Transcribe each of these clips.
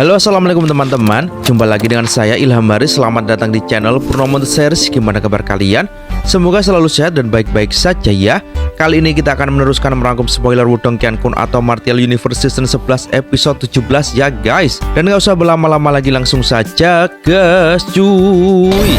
Halo, assalamualaikum teman-teman. Jumpa lagi dengan saya Ilham Haris. Selamat datang di channel Purnomo Series. Gimana kabar kalian? Semoga selalu sehat dan baik-baik saja ya. Kali ini kita akan meneruskan merangkum spoiler Wudong Qiankun atau Martial Universe Season 11 episode 17 ya guys. Dan gak usah berlama-lama lagi, langsung saja gas cuy.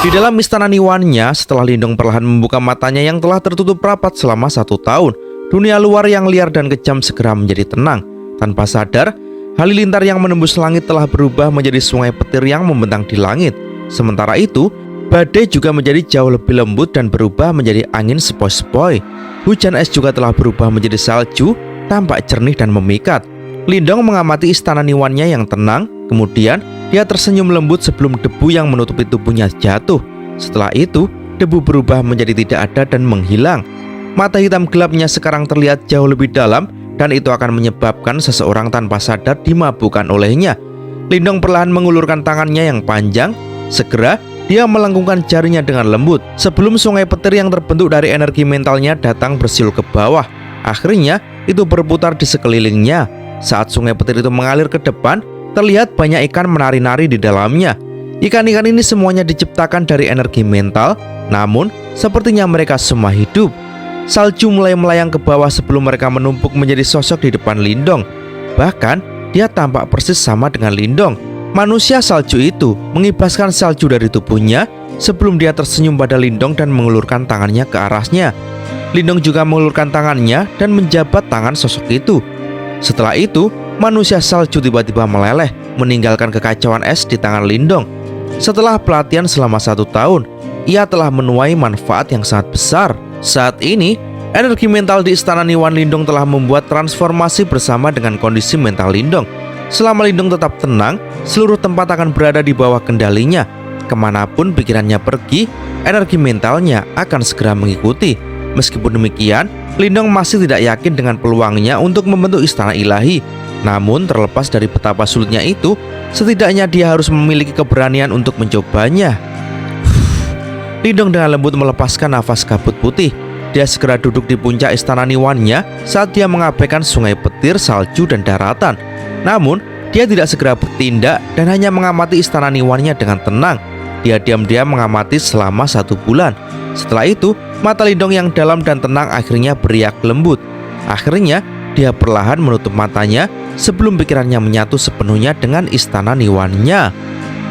Di dalam istana Niwannya, setelah Lindong perlahan membuka matanya yang telah tertutup rapat selama 1 tahun, dunia luar yang liar dan kejam segera menjadi tenang. Tanpa sadar, halilintar yang menembus langit telah berubah menjadi sungai petir yang membentang di langit. Sementara itu, badai juga menjadi jauh lebih lembut dan berubah menjadi angin sepoi-sepoi. Hujan es juga telah berubah menjadi salju, tampak jernih dan memikat. Lindong mengamati istana Niwannya yang tenang, kemudian dia tersenyum lembut sebelum debu yang menutupi tubuhnya jatuh. Setelah itu, debu berubah menjadi tidak ada dan menghilang. Mata hitam gelapnya sekarang terlihat jauh lebih dalam, dan itu akan menyebabkan seseorang tanpa sadar dimabukkan olehnya. Lindong perlahan mengulurkan tangannya yang panjang. Segera, dia melengkungkan jarinya dengan lembut sebelum sungai petir yang terbentuk dari energi mentalnya datang bersiul ke bawah. Akhirnya, itu berputar di sekelilingnya. Saat sungai petir itu mengalir ke depan, terlihat banyak ikan menari-nari di dalamnya. Ikan-ikan ini semuanya diciptakan dari energi mental, namun sepertinya mereka semua hidup. Salju mulai melayang ke bawah sebelum mereka menumpuk menjadi sosok di depan Lindong. Bahkan, dia tampak persis sama dengan Lindong. Manusia salju itu mengibaskan salju dari tubuhnya sebelum dia tersenyum pada Lindong dan mengulurkan tangannya ke arahnya. Lindong juga mengulurkan tangannya dan menjabat tangan sosok itu. Setelah itu, manusia salju tiba-tiba meleleh, meninggalkan kekacauan es di tangan Lindong. Setelah pelatihan selama 1 tahun, ia telah menuai manfaat yang sangat besar. Saat ini, energi mental di istana Niwan Lindong telah membuat transformasi bersama dengan kondisi mental Lindong. Selama Lindong tetap tenang, seluruh tempat akan berada di bawah kendalinya. Kemanapun pikirannya pergi, energi mentalnya akan segera mengikuti. Meskipun demikian, Lindong masih tidak yakin dengan peluangnya untuk membentuk istana ilahi. Namun terlepas dari betapa sulitnya itu, setidaknya dia harus memiliki keberanian untuk mencobanya. Lindong dengan lembut melepaskan nafas kabut putih. Dia segera duduk di puncak istana Niwannya saat dia mengabaikan sungai petir, salju, dan daratan. Namun, dia tidak segera bertindak dan hanya mengamati istana Niwannya dengan tenang. Dia diam-diam mengamati selama 1 bulan. Setelah itu, mata Lindong yang dalam dan tenang akhirnya beriak lembut. Akhirnya, dia perlahan menutup matanya sebelum pikirannya menyatu sepenuhnya dengan istana Niwannya.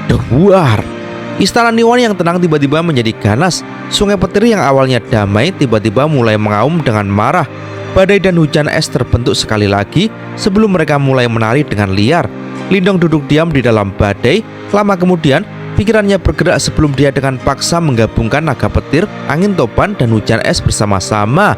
Duar! Istana Niwan yang tenang tiba-tiba menjadi ganas. Sungai petir yang awalnya damai tiba-tiba mulai mengaum dengan marah. Badai dan hujan es terbentuk sekali lagi sebelum mereka mulai menari dengan liar. Lindong duduk diam di dalam badai. Lama kemudian, pikirannya bergerak sebelum dia dengan paksa menggabungkan naga petir, angin topan, dan hujan es bersama-sama.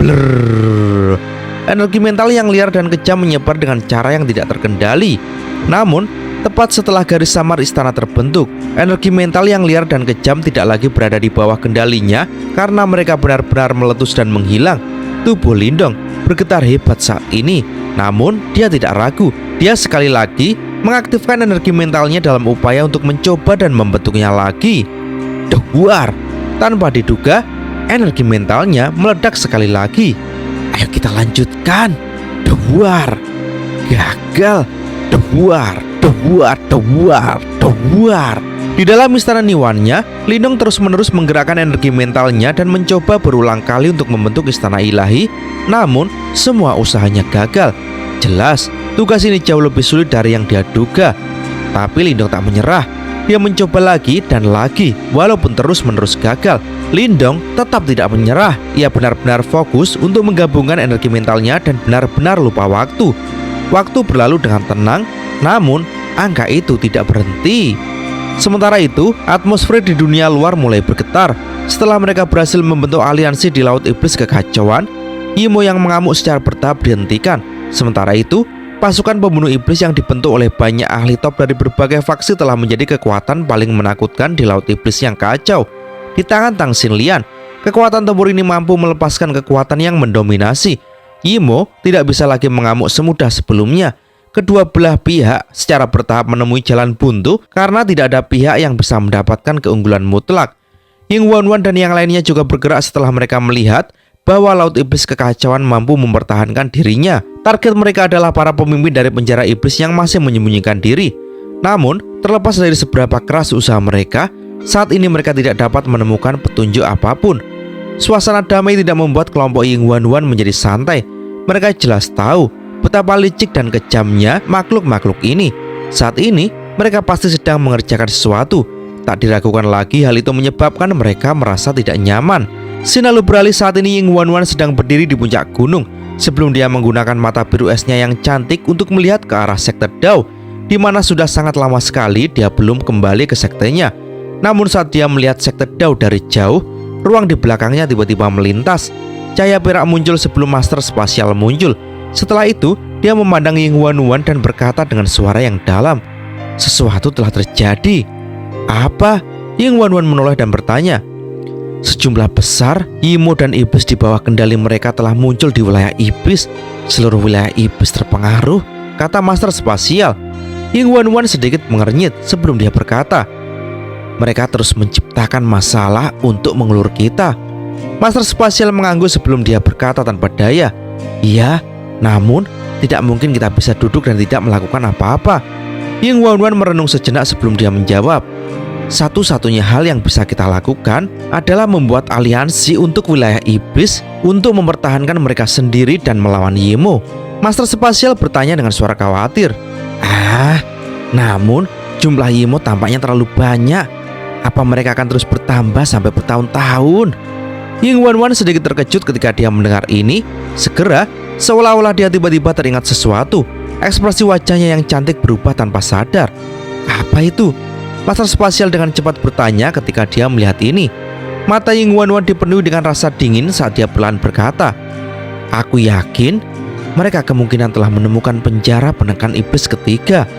Blur. Energi mental yang liar dan kejam menyebar dengan cara yang tidak terkendali. Namun, tepat setelah garis samar istana terbentuk, energi mental yang liar dan kejam tidak lagi berada di bawah kendalinya karena mereka benar-benar meletus dan menghilang. Tubuh Lindong bergetar hebat saat ini, namun dia tidak ragu. Dia sekali lagi mengaktifkan energi mentalnya dalam upaya untuk mencoba dan membentuknya lagi. Duar! Tanpa diduga, energi mentalnya meledak sekali lagi. Ayo kita lanjutkan. Duar! Gagal! Duar! Di dalam istana Niwannya, Lindong terus-menerus menggerakkan energi mentalnya dan mencoba berulang kali untuk membentuk istana ilahi. Namun, semua usahanya gagal. Jelas, tugas ini jauh lebih sulit dari yang dia duga. Tapi Lindong tak menyerah. Dia mencoba lagi dan lagi. Walaupun terus-menerus gagal, Lindong tetap tidak menyerah. Ia benar-benar fokus untuk menggabungkan energi mentalnya dan benar-benar lupa waktu. Waktu berlalu dengan tenang, namun angka itu tidak berhenti. Sementara itu, atmosfer di dunia luar mulai bergetar. Setelah mereka berhasil membentuk aliansi di Laut Iblis Kekacauan, Imo yang mengamuk secara bertahap dihentikan. Sementara itu, pasukan pembunuh iblis yang dibentuk oleh banyak ahli top dari berbagai faksi telah menjadi kekuatan paling menakutkan di Laut Iblis yang kacau. Di tangan Tang Xinlian, kekuatan tempur ini mampu melepaskan kekuatan yang mendominasi. Imo tidak bisa lagi mengamuk semudah sebelumnya. Kedua belah pihak secara bertahap menemui jalan buntu karena tidak ada pihak yang bisa mendapatkan keunggulan mutlak. Ying Wanwan dan yang lainnya juga bergerak setelah mereka melihat bahwa Laut Iblis Kekacauan mampu mempertahankan dirinya. Target mereka adalah para pemimpin dari penjara iblis yang masih menyembunyikan diri. Namun, terlepas dari seberapa keras usaha mereka, saat ini mereka tidak dapat menemukan petunjuk apapun. Suasana damai tidak membuat kelompok Ying Huan menjadi santai. Mereka jelas tahu betapa licik dan kejamnya makhluk-makhluk ini. Saat ini, mereka pasti sedang mengerjakan sesuatu. Tak diragukan lagi, hal itu menyebabkan mereka merasa tidak nyaman. Scene lalu beralih saat ini Ying Huan sedang berdiri di puncak gunung sebelum dia menggunakan mata biru esnya yang cantik untuk melihat ke arah sekte Dao, di mana sudah sangat lama sekali dia belum kembali ke sektenya. Namun saat dia melihat sekte Dao dari jauh, ruang di belakangnya tiba-tiba melintas. Cahaya perak muncul sebelum master spasial muncul. Setelah itu, dia memandang Ying Huan dan berkata dengan suara yang dalam, "Sesuatu telah terjadi." "Apa?" Ying Huan menoleh dan bertanya. "Sejumlah besar Yimo dan iblis di bawah kendali mereka telah muncul di wilayah iblis. Seluruh wilayah iblis terpengaruh," kata master spasial. Ying Huan sedikit mengernyit sebelum dia berkata, "Mereka terus menciptakan masalah untuk mengulur kita." Master spasial mengangguk sebelum dia berkata tanpa daya, "Iya, namun tidak mungkin kita bisa duduk dan tidak melakukan apa-apa." Ying Huan merenung sejenak sebelum dia menjawab, "Satu-satunya hal yang bisa kita lakukan adalah membuat aliansi untuk wilayah iblis untuk mempertahankan mereka sendiri dan melawan Yimo." Master spasial bertanya dengan suara khawatir. Namun jumlah Yimo tampaknya terlalu banyak. Apa mereka akan terus bertambah sampai bertahun-tahun?" Ying Huan sedikit terkejut ketika dia mendengar ini. Segera, seolah-olah dia tiba-tiba teringat sesuatu. Ekspresi wajahnya yang cantik berubah tanpa sadar. "Apa itu?" Master spasial dengan cepat bertanya ketika dia melihat ini. Mata Ying Huan dipenuhi dengan rasa dingin saat dia pelan berkata, "Aku yakin mereka kemungkinan telah menemukan penjara penekan iblis ketiga."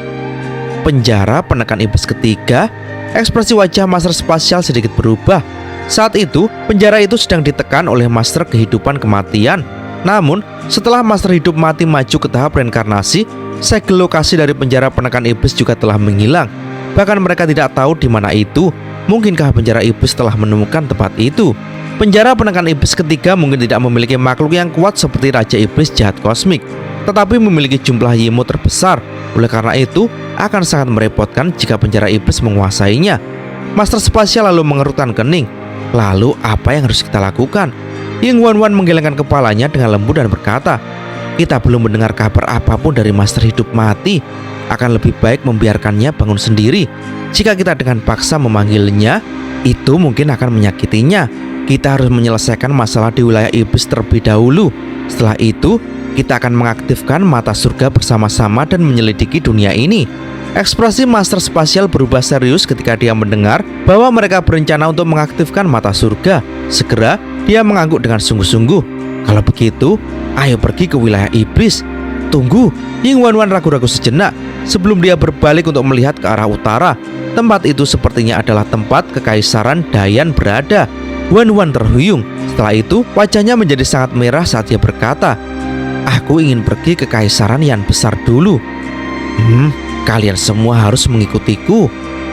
Penjara penekan iblis ketiga? Ekspresi wajah master spasial sedikit berubah. Saat itu, penjara itu sedang ditekan oleh master kehidupan kematian. Namun, setelah master hidup mati maju ke tahap reinkarnasi, segel lokasi dari penjara penekan iblis juga telah menghilang. Bahkan mereka tidak tahu di mana itu. Mungkinkah penjara iblis telah menemukan tempat itu? Penjara penekan iblis ketiga mungkin tidak memiliki makhluk yang kuat seperti Raja Iblis Jahat Kosmik, tetapi memiliki jumlah Yimo terbesar. Oleh karena itu, akan sangat merepotkan jika penjara iblis menguasainya. Master spasial lalu mengerutkan kening. Lalu apa yang harus kita lakukan? Ying Huan menggelengkan kepalanya dengan lembut dan berkata, "Kita belum mendengar kabar apapun dari master hidup mati. Akan lebih baik membiarkannya bangun sendiri. Jika kita dengan paksa memanggilnya, itu mungkin akan menyakitinya. Kita harus menyelesaikan masalah di wilayah iblis terlebih dahulu. Setelah itu, kita akan mengaktifkan mata surga bersama-sama dan menyelidiki dunia ini." Ekspresi master spasial berubah serius ketika dia mendengar bahwa mereka berencana untuk mengaktifkan mata surga. Segera, dia mengangguk dengan sungguh-sungguh. "Kalau begitu, ayo pergi ke wilayah iblis." "Tunggu." Ying Huan ragu-ragu sejenak sebelum dia berbalik untuk melihat ke arah utara. Tempat itu sepertinya adalah tempat kekaisaran Dayan berada. Huan terhuyung. Setelah itu, wajahnya menjadi sangat merah saat dia berkata, "Aku ingin pergi ke kekaisaran yang besar dulu." Kalian semua harus mengikutiku."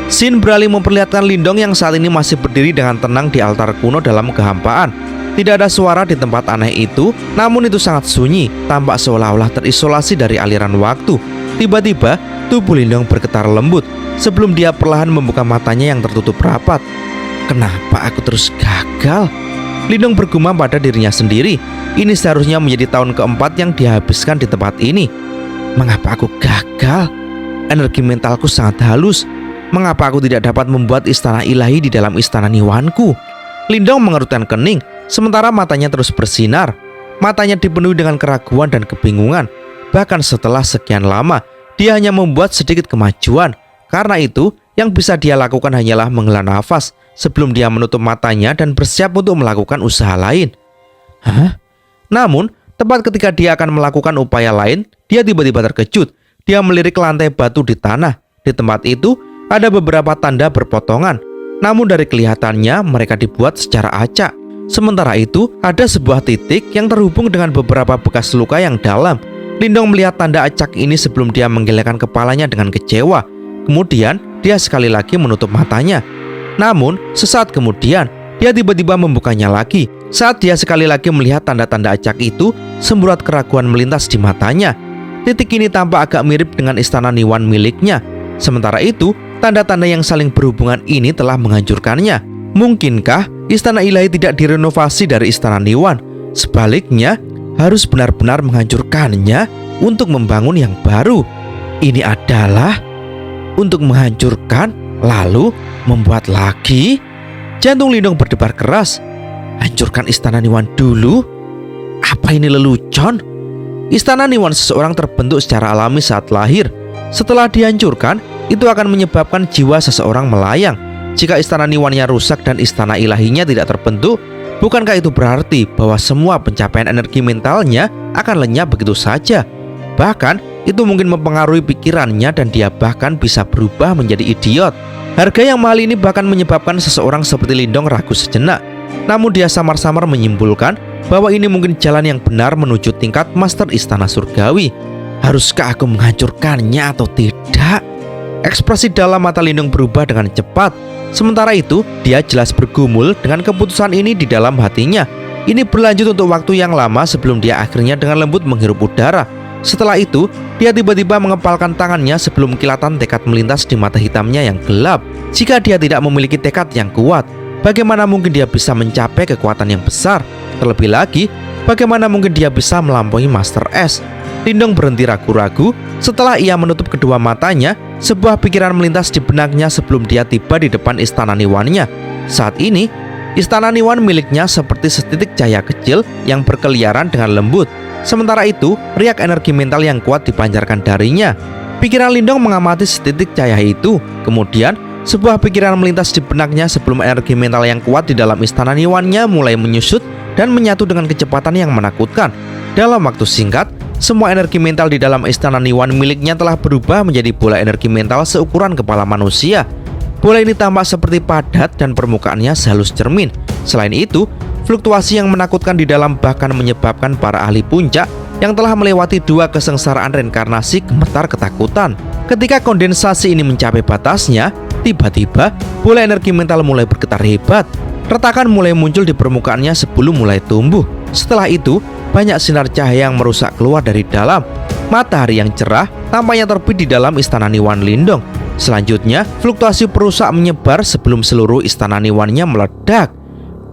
Scene beralih memperlihatkan Lindong yang saat ini masih berdiri dengan tenang di altar kuno dalam kehampaan. Tidak ada suara di tempat aneh itu, namun itu sangat sunyi, tampak seolah-olah terisolasi dari aliran waktu. Tiba-tiba, tubuh Lindong bergetar lembut sebelum dia perlahan membuka matanya yang tertutup rapat. "Kenapa aku terus gagal?" Lindong bergumam pada dirinya sendiri. Ini seharusnya menjadi tahun keempat yang dihabiskan di tempat ini. Mengapa aku gagal? Energi mentalku sangat halus. Mengapa aku tidak dapat membuat istana ilahi di dalam istana Niwanku? Lindong mengerutkan kening, sementara matanya terus bersinar. Matanya dipenuhi dengan keraguan dan kebingungan. Bahkan setelah sekian lama, dia hanya membuat sedikit kemajuan. Karena itu, yang bisa dia lakukan hanyalah menghela nafas sebelum dia menutup matanya dan bersiap untuk melakukan usaha lain. Namun, tepat ketika dia akan melakukan upaya lain, dia tiba-tiba terkejut. Dia melirik lantai batu di tanah. Di tempat itu, ada beberapa tanda berpotongan. Namun dari kelihatannya, mereka dibuat secara acak. Sementara itu, ada sebuah titik yang terhubung dengan beberapa bekas luka yang dalam. Lindong melihat tanda acak ini sebelum dia menggelengkan kepalanya dengan kecewa. Kemudian, dia sekali lagi menutup matanya. Namun, sesaat kemudian, dia tiba-tiba membukanya lagi. Saat dia sekali lagi melihat tanda-tanda acak itu, semburat keraguan melintas di matanya. Titik ini tampak agak mirip dengan istana Niwan miliknya. Sementara itu, tanda-tanda yang saling berhubungan ini telah menghancurkannya. Mungkinkah istana ilahi tidak direnovasi dari istana Niwan? Sebaliknya, harus benar-benar menghancurkannya untuk membangun yang baru. Ini adalah untuk menghancurkan, lalu membuat lagi. Jantung Lindong berdebar keras. Hancurkan istana Niwan dulu? Apa ini lelucon? Istana Niwan seseorang terbentuk secara alami saat lahir. Setelah dihancurkan, itu akan menyebabkan jiwa seseorang melayang. Jika istana Niwannya rusak dan istana ilahinya tidak terbentuk, bukankah itu berarti bahwa semua pencapaian energi mentalnya akan lenyap begitu saja? Bahkan, itu mungkin mempengaruhi pikirannya dan dia bahkan bisa berubah menjadi idiot. Harga yang mahal ini bahkan menyebabkan seseorang seperti Lindong ragu sejenak. Namun dia samar-samar menyimpulkan bahwa ini mungkin jalan yang benar menuju tingkat Master Istana Surgawi. Haruskah aku menghancurkannya atau tidak? Ekspresi dalam mata Lindong berubah dengan cepat. Sementara itu, dia jelas bergumul dengan keputusan ini di dalam hatinya. Ini berlanjut untuk waktu yang lama sebelum dia akhirnya dengan lembut menghirup udara. Setelah itu, dia tiba-tiba mengepalkan tangannya sebelum kilatan tekad melintas di mata hitamnya yang gelap. Jika dia tidak memiliki tekad yang kuat, bagaimana mungkin dia bisa mencapai kekuatan yang besar? Terlebih lagi, bagaimana mungkin dia bisa melampaui Master S? Lindong berhenti ragu-ragu. Setelah ia menutup kedua matanya, sebuah pikiran melintas di benaknya sebelum dia tiba di depan istana Niwannya. Saat ini, istana Niwan miliknya seperti setitik cahaya kecil yang berkeliaran dengan lembut. Sementara itu, riak energi mental yang kuat dipancarkan darinya. Pikiran Lindong mengamati setitik cahaya itu. Kemudian, sebuah pikiran melintas di benaknya sebelum energi mental yang kuat di dalam istana Niwannya mulai menyusut dan menyatu dengan kecepatan yang menakutkan. Dalam waktu singkat, semua energi mental di dalam istana Niwan miliknya telah berubah menjadi bola energi mental seukuran kepala manusia. Bola ini tampak seperti padat dan permukaannya sehalus cermin. Selain itu, fluktuasi yang menakutkan di dalam bahkan menyebabkan para ahli puncak yang telah melewati 2 kesengsaraan reinkarnasi gemetar ketakutan. Ketika kondensasi ini mencapai batasnya, tiba-tiba bola energi mental mulai bergetar hebat. Retakan mulai muncul di permukaannya sebelum mulai tumbuh. Setelah itu, banyak sinar cahaya yang merusak keluar dari dalam. Matahari yang cerah tampaknya terbit di dalam istana Niwan Lindong. Selanjutnya, fluktuasi perusak menyebar sebelum seluruh istana Niwannya meledak.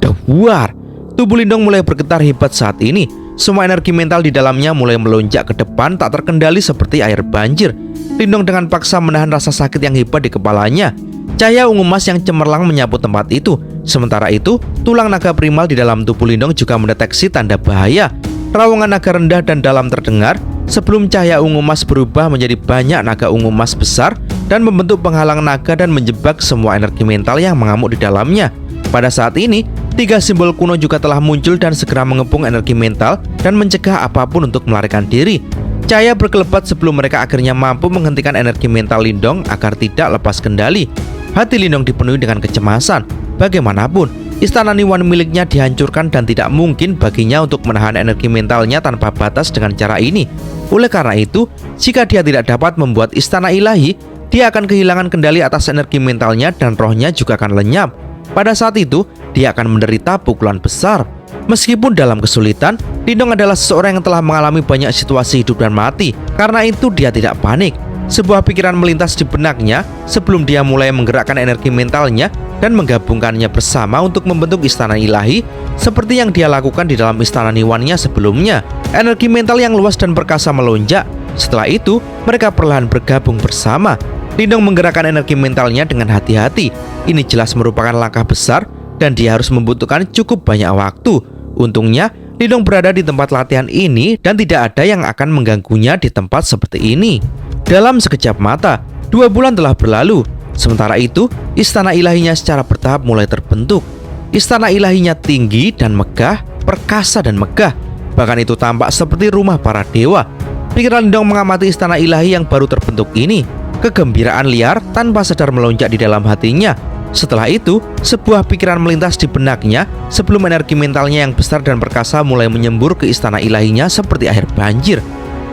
Dewar! Tubuh Lindong mulai bergetar hebat saat ini. Semua energi mental di dalamnya mulai melonjak ke depan tak terkendali seperti air banjir. Lindong dengan paksa menahan rasa sakit yang hebat di kepalanya. Cahaya ungu emas yang cemerlang menyapu tempat itu. Sementara itu, tulang naga primal di dalam tubuh Lindong juga mendeteksi tanda bahaya. Raungan naga rendah dan dalam terdengar sebelum cahaya ungu emas berubah menjadi banyak naga ungu emas besar dan membentuk penghalang naga dan menjebak semua energi mental yang mengamuk di dalamnya. Pada saat ini, 3 simbol kuno juga telah muncul dan segera mengepung energi mental dan mencegah apapun untuk melarikan diri. Cahaya berkelebat sebelum mereka akhirnya mampu menghentikan energi mental Lindong agar tidak lepas kendali. Hati Lindong dipenuhi dengan kecemasan. Bagaimanapun, istana Niwan miliknya dihancurkan dan tidak mungkin baginya untuk menahan energi mentalnya tanpa batas dengan cara ini. Oleh karena itu, jika dia tidak dapat membuat istana ilahi, dia akan kehilangan kendali atas energi mentalnya dan rohnya juga akan lenyap. Pada saat itu, dia akan menderita pukulan besar. Meskipun dalam kesulitan, Lindong adalah seseorang yang telah mengalami banyak situasi hidup dan mati. Karena itu dia tidak panik. Sebuah pikiran melintas di benaknya sebelum dia mulai menggerakkan energi mentalnya dan menggabungkannya bersama untuk membentuk istana ilahi seperti yang dia lakukan di dalam istana Niwannya sebelumnya. Energi mental yang luas dan perkasa melonjak. Setelah itu, mereka perlahan bergabung bersama. Lindong menggerakkan energi mentalnya dengan hati-hati. Ini jelas merupakan langkah besar dan dia harus membutuhkan cukup banyak waktu. Untungnya, Lindong berada di tempat latihan ini dan tidak ada yang akan mengganggunya di tempat seperti ini. Dalam sekejap mata, 2 bulan telah berlalu. Sementara itu, istana ilahinya secara bertahap mulai terbentuk. Istana ilahinya tinggi dan megah, perkasa dan megah. Bahkan itu tampak seperti rumah para dewa. Pikiran Lindong mengamati istana ilahi yang baru terbentuk ini. Kegembiraan liar tanpa sadar melonjak di dalam hatinya. Setelah itu, sebuah pikiran melintas di benaknya sebelum energi mentalnya yang besar dan perkasa mulai menyembur ke istana ilahinya seperti air banjir.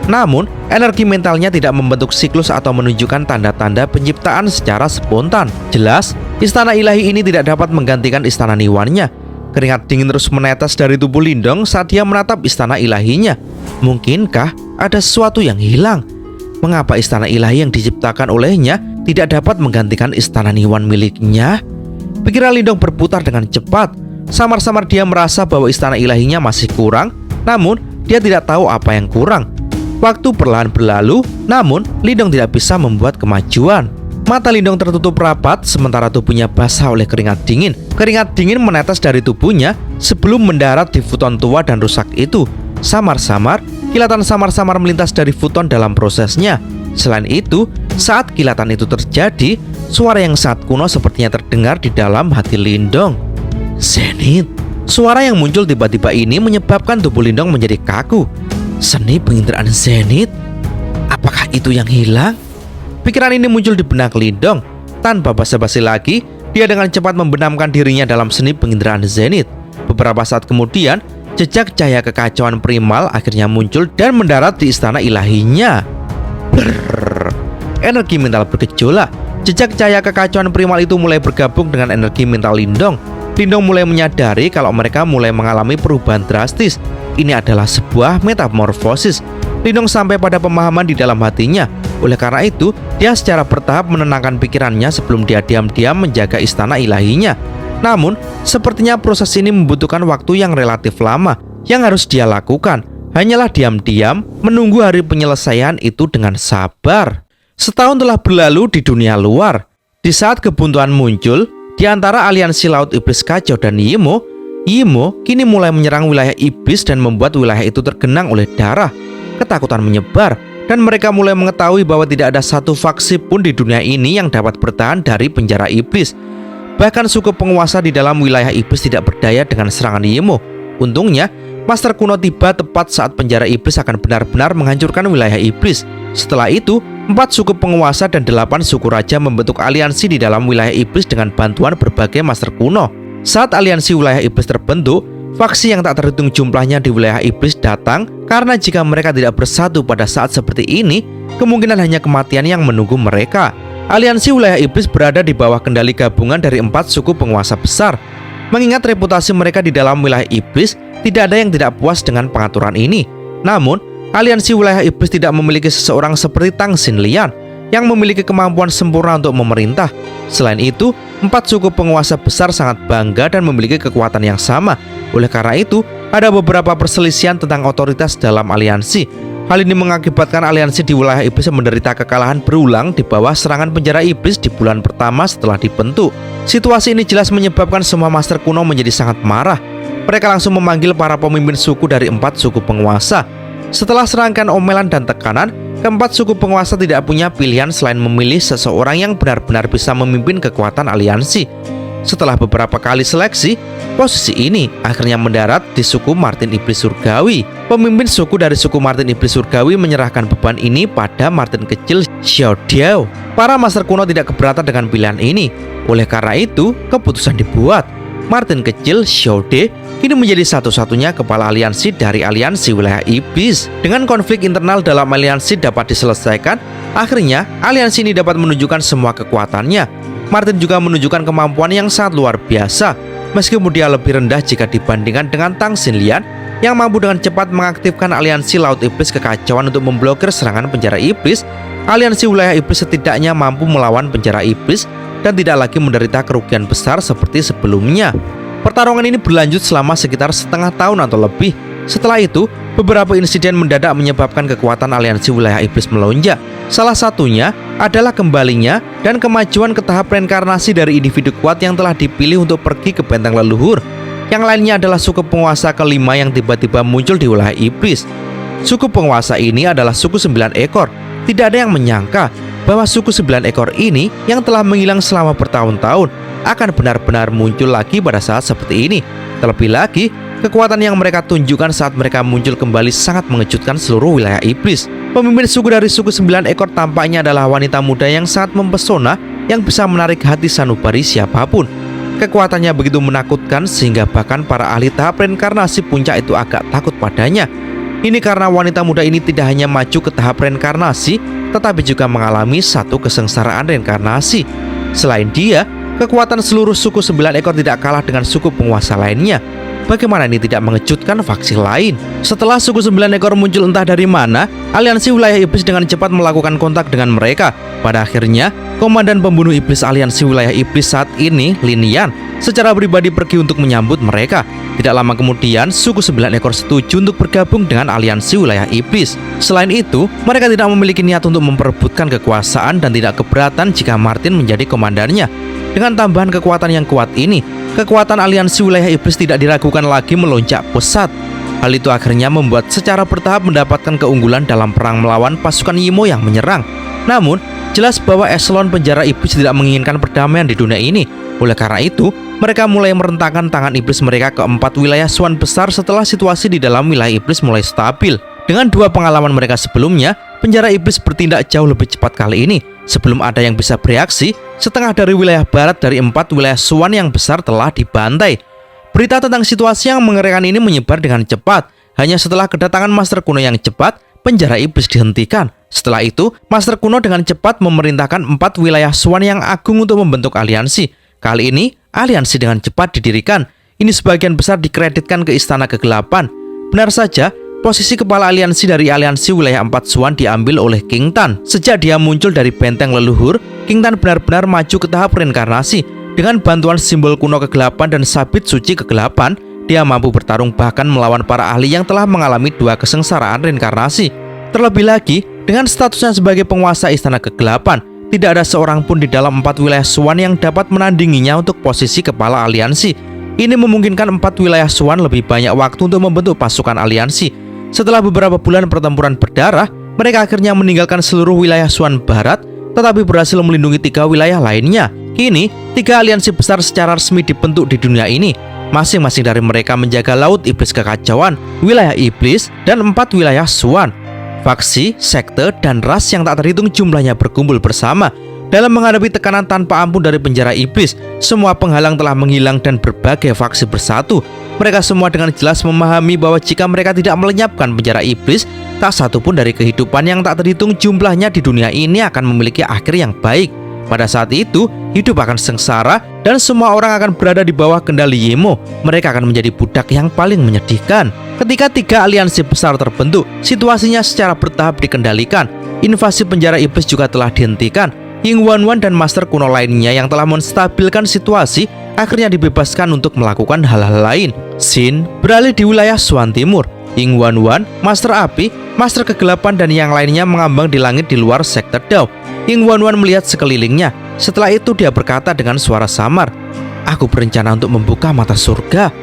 Namun, energi mentalnya tidak membentuk siklus atau menunjukkan tanda-tanda penciptaan secara spontan. Jelas, istana ilahi ini tidak dapat menggantikan istana Niwannya. Keringat dingin terus menetes dari tubuh Lindong saat dia menatap istana ilahinya. Mungkinkah ada sesuatu yang hilang? Mengapa istana ilahi yang diciptakan olehnya tidak dapat menggantikan istana Niwan miliknya? Pikiran Lindong berputar dengan cepat. Samar-samar dia merasa bahwa istana ilahinya masih kurang, namun dia tidak tahu apa yang kurang. Waktu perlahan berlalu, namun Lindong tidak bisa membuat kemajuan. Mata Lindong tertutup rapat sementara tubuhnya basah oleh keringat dingin. Keringat dingin menetes dari tubuhnya sebelum mendarat di futon tua dan rusak itu. Samar-samar, kilatan samar-samar melintas dari futon dalam prosesnya. Selain itu, saat kilatan itu terjadi, suara yang sangat kuno sepertinya terdengar di dalam hati Lindong. Zenith. Suara yang muncul tiba-tiba ini menyebabkan tubuh Lindong menjadi kaku. Seni penginderaan Zenith? Apakah itu yang hilang? Pikiran ini muncul di benak Lindong. Tanpa basa-basi lagi, dia dengan cepat membenamkan dirinya dalam seni penginderaan Zenith. Beberapa saat kemudian, jejak cahaya kekacauan primal akhirnya muncul dan mendarat di istana ilahinya. Brrr. Energi mental bergejolak. Jejak cahaya kekacauan primal itu mulai bergabung dengan energi mental Lindong. Lindong mulai menyadari kalau mereka mulai mengalami perubahan drastis. Ini adalah sebuah metamorfosis. Lindong sampai pada pemahaman di dalam hatinya. Oleh karena itu, dia secara bertahap menenangkan pikirannya sebelum dia diam-diam menjaga istana ilahinya. Namun, sepertinya proses ini membutuhkan waktu yang relatif lama. Yang harus dia lakukan hanyalah diam-diam menunggu hari penyelesaian itu dengan sabar. Setahun telah berlalu di dunia luar. Di saat kebuntuan muncul di antara aliansi Laut Iblis Kacau dan Yimo kini mulai menyerang wilayah iblis dan membuat wilayah itu tergenang oleh darah. Ketakutan menyebar dan mereka mulai mengetahui bahwa tidak ada satu faksi pun di dunia ini yang dapat bertahan dari penjara iblis. Bahkan suku penguasa di dalam wilayah iblis tidak berdaya dengan serangan Yimo. Untungnya, Master Kuno tiba tepat saat penjara iblis akan benar-benar menghancurkan wilayah iblis. Setelah itu, 4 suku penguasa dan 8 suku raja membentuk aliansi di dalam wilayah iblis dengan bantuan berbagai Master Kuno. Saat aliansi wilayah iblis terbentuk, faksi yang tak terhitung jumlahnya di wilayah iblis datang karena jika mereka tidak bersatu pada saat seperti ini, kemungkinan hanya kematian yang menunggu mereka. Aliansi wilayah iblis berada di bawah kendali gabungan dari 4 suku penguasa besar. Mengingat reputasi mereka di dalam wilayah iblis, tidak ada yang tidak puas dengan pengaturan ini. Namun, aliansi wilayah iblis tidak memiliki seseorang seperti Tang Xinlian yang memiliki kemampuan sempurna untuk memerintah. Selain itu, 4 suku penguasa besar sangat bangga dan memiliki kekuatan yang sama. Oleh karena itu, ada beberapa perselisihan tentang otoritas dalam aliansi. Hal ini mengakibatkan aliansi di wilayah iblis menderita kekalahan berulang di bawah serangan penjara iblis di bulan pertama setelah dibentuk. Situasi ini jelas menyebabkan semua Master Kuno menjadi sangat marah. Mereka langsung memanggil para pemimpin suku dari 4 suku penguasa. Setelah serangkaian omelan dan tekanan, keempat suku penguasa tidak punya pilihan selain memilih seseorang yang benar-benar bisa memimpin kekuatan aliansi. Setelah beberapa kali seleksi, posisi ini akhirnya mendarat di suku Martin Iblis Surgawi. Pemimpin suku dari suku Martin Iblis Surgawi menyerahkan beban ini pada Martin kecil Xiao Diao. Para Master Kuno tidak keberatan dengan pilihan ini. Oleh karena itu, keputusan dibuat. Martin kecil Xiao De kini menjadi satu-satunya kepala aliansi dari aliansi wilayah iblis. Dengan konflik internal dalam aliansi dapat diselesaikan, akhirnya aliansi ini dapat menunjukkan semua kekuatannya. Martin juga menunjukkan kemampuan yang sangat luar biasa, meskipun dia lebih rendah jika dibandingkan dengan Tang Xinlian yang mampu dengan cepat mengaktifkan aliansi Laut Iblis Kekacauan untuk memblokir serangan penjara iblis. Aliansi wilayah iblis setidaknya mampu melawan penjara iblis dan tidak lagi menderita kerugian besar seperti sebelumnya. Pertarungan ini berlanjut selama sekitar setengah tahun atau lebih. Setelah itu, beberapa insiden mendadak menyebabkan kekuatan aliansi wilayah iblis melonjak. Salah satunya adalah kembalinya dan kemajuan ke tahap reinkarnasi dari individu kuat yang telah dipilih untuk pergi ke benteng leluhur. Yang lainnya adalah suku penguasa kelima yang tiba-tiba muncul di wilayah iblis. Suku penguasa ini adalah suku 9 ekor. Tidak ada yang menyangka bahwa suku 9 ekor ini yang telah menghilang selama bertahun-tahun akan benar-benar muncul lagi pada saat seperti ini. Terlebih lagi, kekuatan yang mereka tunjukkan saat mereka muncul kembali sangat mengejutkan seluruh wilayah iblis. Pemimpin suku dari suku 9 ekor tampaknya adalah wanita muda yang sangat mempesona yang bisa menarik hati sanubari siapapun. Kekuatannya begitu menakutkan sehingga bahkan para ahli tahap reinkarnasi puncak itu agak takut padanya. Ini karena wanita muda ini tidak hanya maju ke tahap reinkarnasi, tetapi juga mengalami satu kesengsaraan reinkarnasi. Selain dia, kekuatan seluruh suku 9 ekor tidak kalah dengan suku penguasa lainnya. Bagaimana ini tidak mengejutkan faksi lain? Setelah suku 9 ekor muncul entah dari mana, aliansi wilayah iblis dengan cepat melakukan kontak dengan mereka. Pada akhirnya, komandan pembunuh iblis aliansi wilayah iblis saat ini, Lin Yan, secara pribadi pergi untuk menyambut mereka. Tidak lama kemudian, suku 9 ekor setuju untuk bergabung dengan aliansi wilayah iblis. Selain itu, mereka tidak memiliki niat untuk memperebutkan kekuasaan dan tidak keberatan jika Martin menjadi komandannya. Dengan tambahan kekuatan yang kuat ini, kekuatan aliansi wilayah iblis tidak diragukan lagi melonjak pesat. Hal itu akhirnya membuat secara bertahap mendapatkan keunggulan dalam perang melawan pasukan Yimo yang menyerang. Namun, jelas bahwa eselon penjara iblis tidak menginginkan perdamaian di dunia ini. Oleh karena itu, mereka mulai merentangkan tangan iblis mereka ke 4 wilayah Swan besar setelah situasi di dalam wilayah iblis mulai stabil. Dengan 2 pengalaman mereka sebelumnya, penjara iblis bertindak jauh lebih cepat kali ini. Sebelum ada yang bisa bereaksi, setengah dari wilayah barat dari 4 wilayah Swan yang besar telah dibantai. Berita tentang situasi yang mengerikan ini menyebar dengan cepat. Hanya setelah kedatangan Master Kuno yang cepat, penjara iblis dihentikan. Setelah itu, Master Kuno dengan cepat memerintahkan 4 wilayah Swan yang agung untuk membentuk aliansi. Kali ini, aliansi dengan cepat didirikan. Ini sebagian besar dikreditkan ke Istana Kegelapan. Benar saja, posisi kepala aliansi dari aliansi wilayah 4 Swan diambil oleh King Tan. Sejak dia muncul dari benteng leluhur, King Tan benar-benar maju ke tahap reinkarnasi. Dengan bantuan simbol kuno kegelapan dan sabit suci kegelapan, dia mampu bertarung bahkan melawan para ahli yang telah mengalami 2 kesengsaraan reinkarnasi. Terlebih lagi, dengan statusnya sebagai penguasa Istana Kegelapan, tidak ada seorang pun di dalam 4 wilayah Swan yang dapat menandinginya untuk posisi kepala aliansi. Ini memungkinkan 4 wilayah Swan lebih banyak waktu untuk membentuk pasukan aliansi. Setelah beberapa bulan pertempuran berdarah, mereka akhirnya meninggalkan seluruh wilayah Swan Barat, tetapi berhasil melindungi 3 wilayah lainnya. Kini, 3 aliansi besar secara resmi dibentuk di dunia ini. Masing-masing dari mereka menjaga laut iblis kekacauan, wilayah iblis, dan 4 wilayah Swan. Faksi, sekte, dan ras yang tak terhitung jumlahnya berkumpul bersama. Dalam menghadapi tekanan tanpa ampun dari penjara iblis, semua penghalang telah menghilang dan berbagai faksi bersatu. Mereka semua dengan jelas memahami bahwa jika mereka tidak melenyapkan penjara iblis, tak satu pun dari kehidupan yang tak terhitung jumlahnya di dunia ini akan memiliki akhir yang baik. Pada saat itu, hidup akan sengsara dan semua orang akan berada di bawah kendali Yemo. Mereka akan menjadi budak yang paling menyedihkan. Ketika 3 aliansi besar terbentuk, situasinya secara bertahap dikendalikan. Invasi penjara iblis juga telah dihentikan. Ying Wanwan dan Master Kuno lainnya yang telah menstabilkan situasi akhirnya dibebaskan untuk melakukan hal-hal lain. Xin beralih di wilayah Swan Timur. Ying Wanwan, Master Api, Master Kegelapan, dan yang lainnya mengambang di langit di luar sektor Dao. Ying Wanwan melihat sekelilingnya. Setelah itu dia berkata dengan suara samar, "Aku berencana untuk membuka mata surga."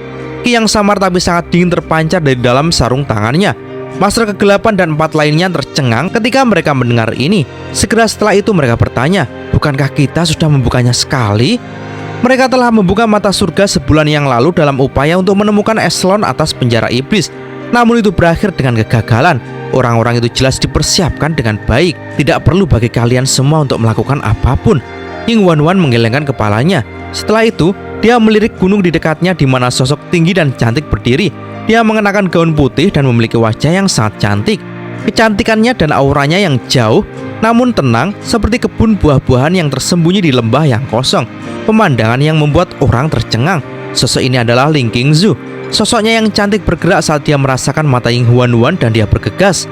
Ki yang samar tapi sangat dingin terpancar dari dalam sarung tangannya. Master Kegelapan dan 4 lainnya tercengang ketika mereka mendengar ini. Segera setelah itu mereka bertanya, "Bukankah kita sudah membukanya sekali?" Mereka telah membuka mata surga sebulan yang lalu dalam upaya untuk menemukan eselon atas penjara iblis. Namun itu berakhir dengan kegagalan. Orang-orang itu jelas dipersiapkan dengan baik. Tidak perlu bagi kalian semua untuk melakukan apapun. Ying Wanwan menggelengkan kepalanya. Setelah itu, dia melirik gunung di dekatnya di mana sosok tinggi dan cantik berdiri. Dia mengenakan gaun putih dan memiliki wajah yang sangat cantik. Kecantikannya dan auranya yang jauh, namun tenang, seperti kebun buah-buahan yang tersembunyi di lembah yang kosong. Pemandangan yang membuat orang tercengang. Sosok ini adalah Ling Qingzu. Sosoknya yang cantik bergerak saat dia merasakan mata Ying Wanwan dan dia bergegas.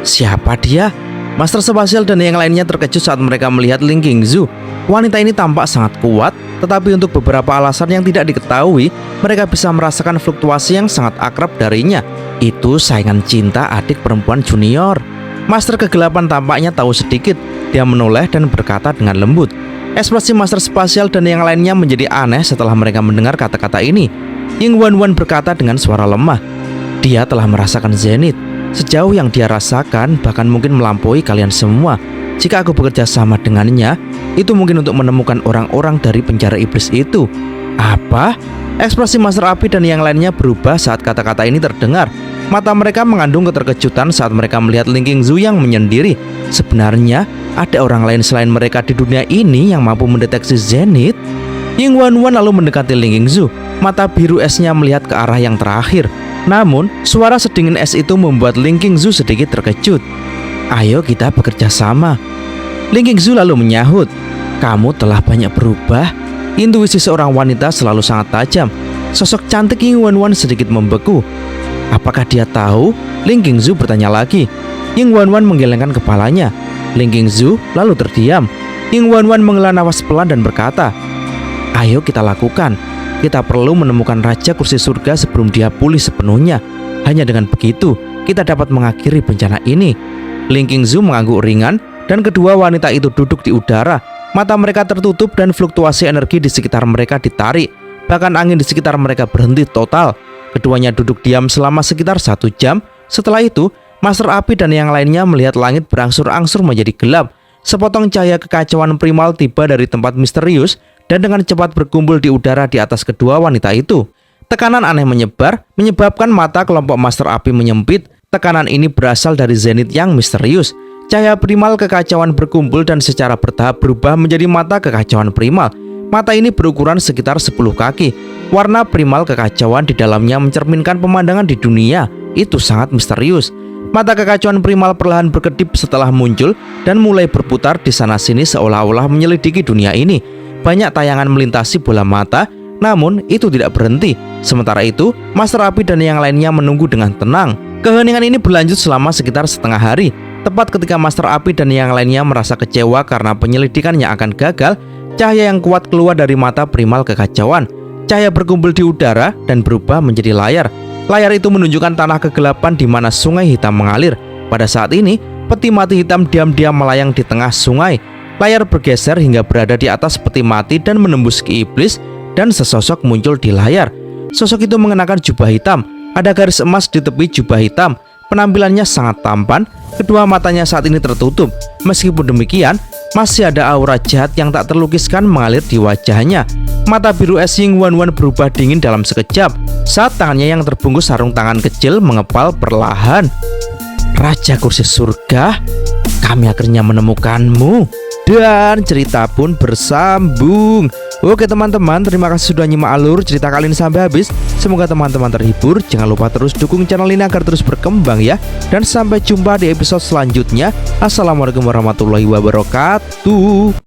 Siapa dia? Master Spasial dan yang lainnya terkejut saat mereka melihat Ling Qingzu. Wanita ini tampak sangat kuat, tetapi untuk beberapa alasan yang tidak diketahui, mereka bisa merasakan fluktuasi yang sangat akrab darinya. Itu saingan cinta adik perempuan junior. Master Kegelapan tampaknya tahu sedikit. Dia menoleh dan berkata dengan lembut. Ekspresi Master Spasial dan yang lainnya menjadi aneh setelah mereka mendengar kata-kata ini. Ying Wanwan berkata dengan suara lemah, "Dia telah merasakan zenith. Sejauh yang dia rasakan, bahkan mungkin melampaui kalian semua. Jika aku bekerja sama dengannya, itu mungkin untuk menemukan orang-orang dari penjara iblis itu." Apa? Ekspresi Master Api dan yang lainnya berubah saat kata-kata ini terdengar. Mata mereka mengandung keterkejutan saat mereka melihat Ling Qingzu yang menyendiri. Sebenarnya, ada orang lain selain mereka di dunia ini yang mampu mendeteksi zenith. Ying Wanwan lalu mendekati Ling Qingzu. Mata biru esnya melihat ke arah yang terakhir. Namun, suara sedingin es itu membuat Ling Qingzu sedikit terkejut. "Ayo kita bekerja sama." Ling Qingzu lalu menyahut, "Kamu telah banyak berubah." Intuisi seorang wanita selalu sangat tajam. Sosok cantik Ying Wanwan sedikit membeku. Apakah dia tahu? Ling Qingzu bertanya lagi. Ying Wanwan menggelengkan kepalanya. Ling Qingzu lalu terdiam. Ying Wanwan menghela nafas pelan dan berkata, "Ayo kita lakukan. Kita perlu menemukan Raja Kursi Surga sebelum dia pulih sepenuhnya. Hanya dengan begitu, kita dapat mengakhiri bencana ini." Ling Qingzu mengangguk ringan dan kedua wanita itu duduk di udara. Mata mereka tertutup dan fluktuasi energi di sekitar mereka ditarik. Bahkan angin di sekitar mereka berhenti total. Keduanya duduk diam selama sekitar 1 jam. Setelah itu, Master Api dan yang lainnya melihat langit berangsur-angsur menjadi gelap. Sepotong cahaya kekacauan primal tiba dari tempat misterius dan dengan cepat berkumpul di udara di atas kedua wanita itu. Tekanan aneh menyebar, menyebabkan mata kelompok Master Api menyempit. Tekanan ini berasal dari zenit yang misterius. Cahaya primal kekacauan berkumpul dan secara bertahap berubah menjadi mata kekacauan primal. Mata ini berukuran sekitar 10 kaki. Warna primal kekacauan di dalamnya mencerminkan pemandangan di dunia. Itu sangat misterius. Mata kekacauan primal perlahan berkedip setelah muncul dan mulai berputar di sana-sini seolah-olah menyelidiki dunia ini. Banyak tayangan melintasi bola mata, namun itu tidak berhenti. Sementara itu, Master Api dan yang lainnya menunggu dengan tenang. Keheningan ini berlanjut selama sekitar setengah hari. Tepat ketika Master Api dan yang lainnya merasa kecewa karena penyelidikannya akan gagal, cahaya yang kuat keluar dari mata primal kekacauan. Cahaya berkumpul di udara dan berubah menjadi layar. Layar itu menunjukkan tanah kegelapan di mana sungai hitam mengalir. Pada saat ini, peti mati hitam diam-diam melayang di tengah sungai. Layar bergeser hingga berada di atas peti mati dan menembus ke iblis, dan sesosok muncul di layar. Sosok itu mengenakan jubah hitam. Ada garis emas di tepi jubah hitam. Penampilannya sangat tampan. Kedua matanya saat ini tertutup. Meskipun demikian, masih ada aura jahat yang tak terlukiskan mengalir di wajahnya. Mata biru es Ying Wanwan berubah dingin dalam sekejap saat tangannya yang terbungkus sarung tangan kecil mengepal perlahan. "Raja Kursi Surga, kami akhirnya menemukanmu." Dan cerita pun bersambung. Oke teman-teman, terima kasih sudah nyimak alur cerita kali ini sampai habis. Semoga teman-teman terhibur. Jangan lupa terus dukung channel ini agar terus berkembang ya. Dan sampai jumpa di episode selanjutnya. Assalamualaikum warahmatullahi wabarakatuh.